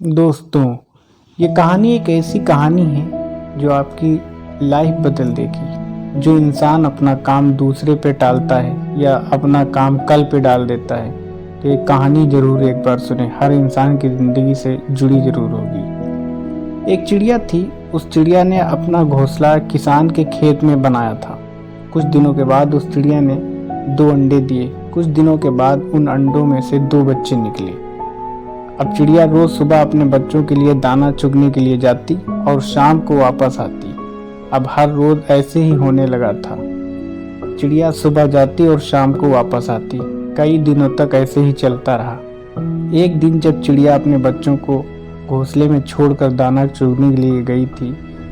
दोस्तों, ये कहानी एक ऐसी कहानी है जो आपकी लाइफ बदल देगी। जो इंसान अपना काम दूसरे पे टालता है या अपना काम कल पे डाल देता है, तो ये कहानी जरूर एक बार सुने। हर इंसान की ज़िंदगी से जुड़ी जरूर होगी। एक चिड़िया थी। उस चिड़िया ने अपना घोंसला किसान के खेत में बनाया था। कुछ दिनों के बाद उस चिड़िया ने 2 अंडे दिए। कुछ दिनों के बाद उन अंडों में से 2 बच्चे निकले। अब चिड़िया रोज सुबह अपने बच्चों के लिए दाना चुगने के लिए जाती और शाम को वापस आती। अब हर रोज ऐसे ही होने लगा था। चिड़िया सुबह जाती और शाम को वापस आती। कई दिनों तक ऐसे ही चलता रहा। एक दिन जब चिड़िया अपने बच्चों को घोंसले में छोड़कर दाना चुगने के लिए गई थी,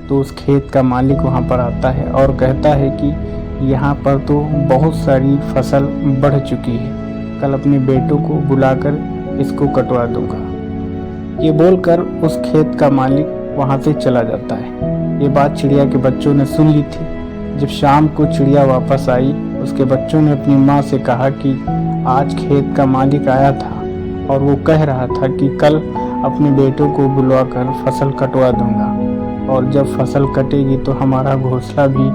तो उस खेत का मालिक वहां पर आता है और कहता है कि यहाँ पर तो बहुत सारी फसल बढ़ चुकी है, कल अपने बेटों को बुलाकर इसको कटवा दूंगा। ये बोलकर उस खेत का मालिक वहां से चला जाता है। ये बात चिड़िया के बच्चों ने सुन ली थी। जब शाम को चिड़िया वापस आई, उसके बच्चों ने अपनी माँ से कहा कि आज खेत का मालिक आया था और वो कह रहा था कि कल अपने बेटों को बुलवाकर फसल कटवा दूंगा, और जब फसल कटेगी तो हमारा घोंसला भी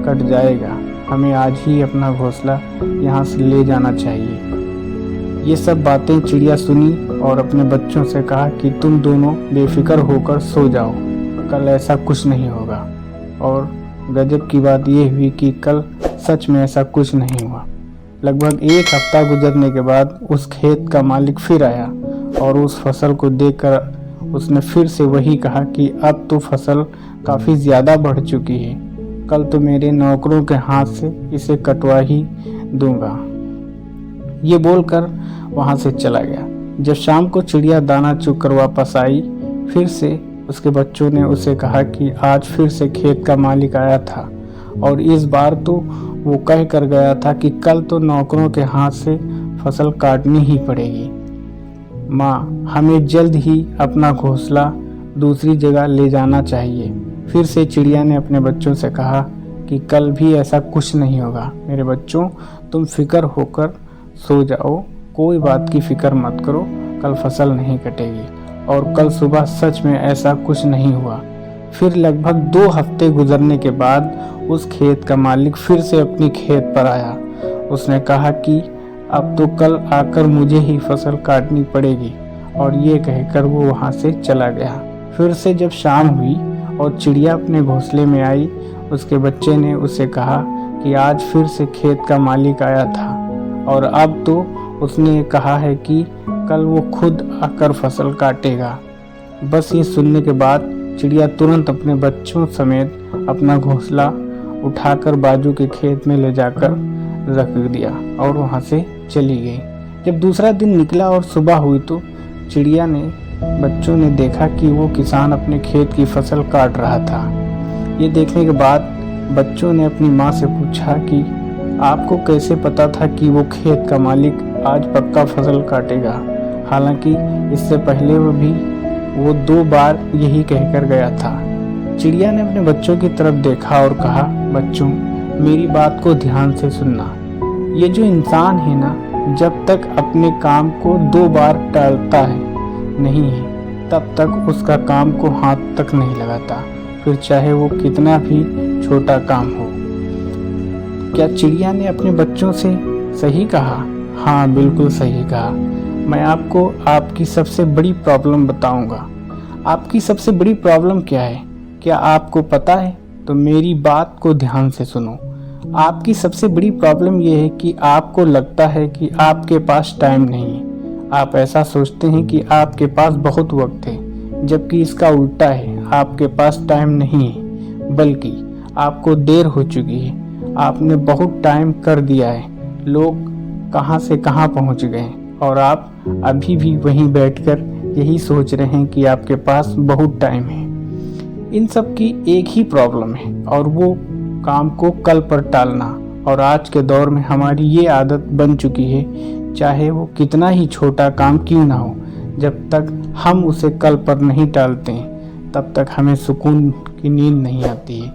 कट जाएगा। हमें आज ही अपना घोंसला यहाँ से ले जाना चाहिए। ये सब बातें चिड़िया सुनी और अपने बच्चों से कहा कि तुम दोनों बेफिक्र होकर सो जाओ, कल ऐसा कुछ नहीं होगा। और गजब की बात यह हुई कि कल सच में ऐसा कुछ नहीं हुआ। लगभग 1 हफ्ता गुजरने के बाद उस खेत का मालिक फिर आया और उस फसल को देखकर उसने फिर से वही कहा कि अब तो फसल काफ़ी ज़्यादा बढ़ चुकी है, कल तो मेरे नौकरों के हाथ से इसे कटवा ही दूंगा। ये बोलकर वहां से चला गया। जब शाम को चिड़िया दाना चुग कर वापस आई, फिर से उसके बच्चों ने उसे कहा कि आज फिर से खेत का मालिक आया था और इस बार तो वो कह कर गया था कि कल तो नौकरों के हाथ से फसल काटनी ही पड़ेगी। माँ, हमें जल्द ही अपना घोंसला दूसरी जगह ले जाना चाहिए। फिर से चिड़िया ने अपने बच्चों से कहा कि कल भी ऐसा कुछ नहीं होगा। मेरे बच्चों, तुम फिक्र होकर सो जाओ, कोई बात की फिक्र मत करो, कल फसल नहीं कटेगी। और कल सुबह सच में ऐसा कुछ नहीं हुआ। फिर लगभग 2 हफ्ते गुजरने के बाद उस खेत का मालिक फिर से अपनी खेत पर आया। उसने कहा कि अब तो कल आकर मुझे ही फसल काटनी पड़ेगी, और ये कहकर वो वहां से चला गया। फिर से जब शाम हुई और चिड़िया अपने घोंसले में आई, उसके बच्चे ने उसे कहा कि आज फिर से खेत का मालिक आया था और अब तो उसने कहा है कि कल वो खुद आकर फसल काटेगा। बस ये सुनने के बाद चिड़िया तुरंत अपने बच्चों समेत अपना घोंसला उठाकर बाजू के खेत में ले जाकर रख दिया और वहां से चली गई। जब दूसरा दिन निकला और सुबह हुई, तो चिड़िया ने बच्चों ने देखा कि वो किसान अपने खेत की फसल काट रहा था। ये देखने के बाद बच्चों ने अपनी माँ से पूछा कि आपको कैसे पता था कि वो खेत का मालिक आज पक्का फसल काटेगा, हालांकि इससे पहले वो 2 बार यही कहकर गया था। चिड़िया ने अपने बच्चों की तरफ देखा और कहा, बच्चों, मेरी बात को ध्यान से सुनना। ये जो इंसान है ना, जब तक अपने काम को 2 बार टालता है नहीं है, तब तक उसका काम को हाथ तक नहीं लगाता, फिर चाहे वो कितना भी छोटा काम हो। क्या चिड़िया ने अपने बच्चों से सही कहा? हाँ, बिल्कुल सही कहा। मैं आपको आपकी सबसे बड़ी प्रॉब्लम बताऊंगा। आपकी सबसे बड़ी प्रॉब्लम क्या है? क्या आपको पता है? तो मेरी बात को ध्यान से सुनो। आपकी सबसे बड़ी प्रॉब्लम यह है कि आपको लगता है कि आपके पास टाइम नहीं है। आप ऐसा सोचते हैं कि आपके पास बहुत वक्त है, जबकि इसका उल्टा है। आपके पास टाइम नहीं है, बल्कि आपको देर हो चुकी है। आपने बहुत टाइम कर दिया है। लोग कहां से कहां पहुंच गए और आप अभी भी वहीं बैठकर यही सोच रहे हैं कि आपके पास बहुत टाइम है। इन सब की एक ही प्रॉब्लम है, और वो काम को कल पर टालना। और आज के दौर में हमारी ये आदत बन चुकी है, चाहे वो कितना ही छोटा काम क्यों ना हो, जब तक हम उसे कल पर नहीं टालते हैं, तब तक हमें सुकून की नींद नहीं आती है।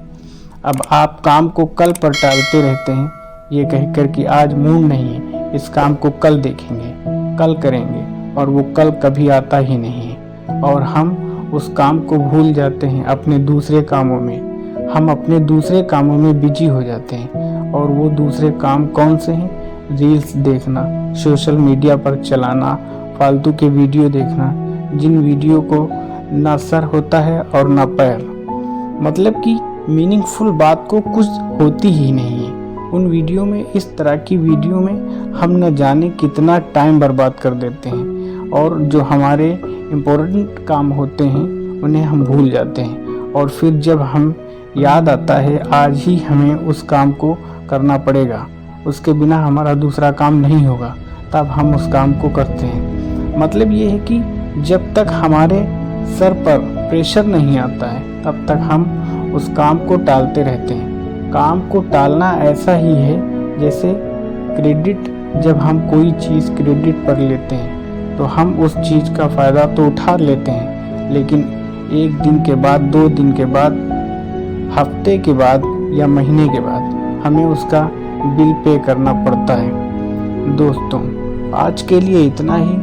अब आप काम को कल पर टालते रहते हैं, ये कहकर कि आज मूड नहीं है, इस काम को कल देखेंगे, कल करेंगे, और वो कल कभी आता ही नहीं है। और हम उस काम को भूल जाते हैं अपने दूसरे कामों में। हम अपने दूसरे कामों में बिजी हो जाते हैं, और वो दूसरे काम कौन से हैं? रील्स देखना, सोशल मीडिया पर चलाना, फालतू के वीडियो देखना, जिन वीडियो को ना सर होता है और ना पैर। मतलब कि मीनिंगफुल बात को कुछ होती ही नहीं है उन वीडियो में। इस तरह की वीडियो में हम न जाने कितना टाइम बर्बाद कर देते हैं, और जो हमारे इम्पोर्टेंट काम होते हैं उन्हें हम भूल जाते हैं। और फिर जब हम याद आता है आज ही हमें उस काम को करना पड़ेगा, उसके बिना हमारा दूसरा काम नहीं होगा, तब हम उस काम को करते हैं। मतलब ये है कि जब तक हमारे सर पर प्रेशर नहीं आता है तब तक हम उस काम को टालते रहते हैं। काम को टालना ऐसा ही है जैसे क्रेडिट। जब हम कोई चीज़ क्रेडिट पर लेते हैं तो हम उस चीज़ का फ़ायदा तो उठा लेते हैं, लेकिन एक दिन के बाद, 2 दिन के बाद, हफ्ते के बाद या महीने के बाद हमें उसका बिल पे करना पड़ता है। दोस्तों, आज के लिए इतना ही।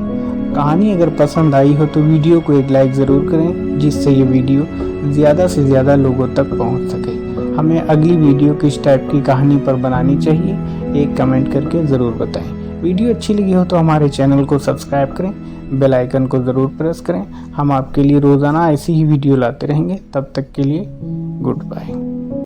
कहानी अगर पसंद आई हो तो वीडियो को एक लाइक ज़रूर करें, जिससे ये वीडियो ज़्यादा से ज़्यादा लोगों तक पहुंच सके। हमें अगली वीडियो किस टाइप की कहानी पर बनानी चाहिए, एक कमेंट करके ज़रूर बताएं। वीडियो अच्छी लगी हो तो हमारे चैनल को सब्सक्राइब करें, बेल आइकन को ज़रूर प्रेस करें। हम आपके लिए रोज़ाना ऐसी ही वीडियो लाते रहेंगे। तब तक के लिए गुड बाय।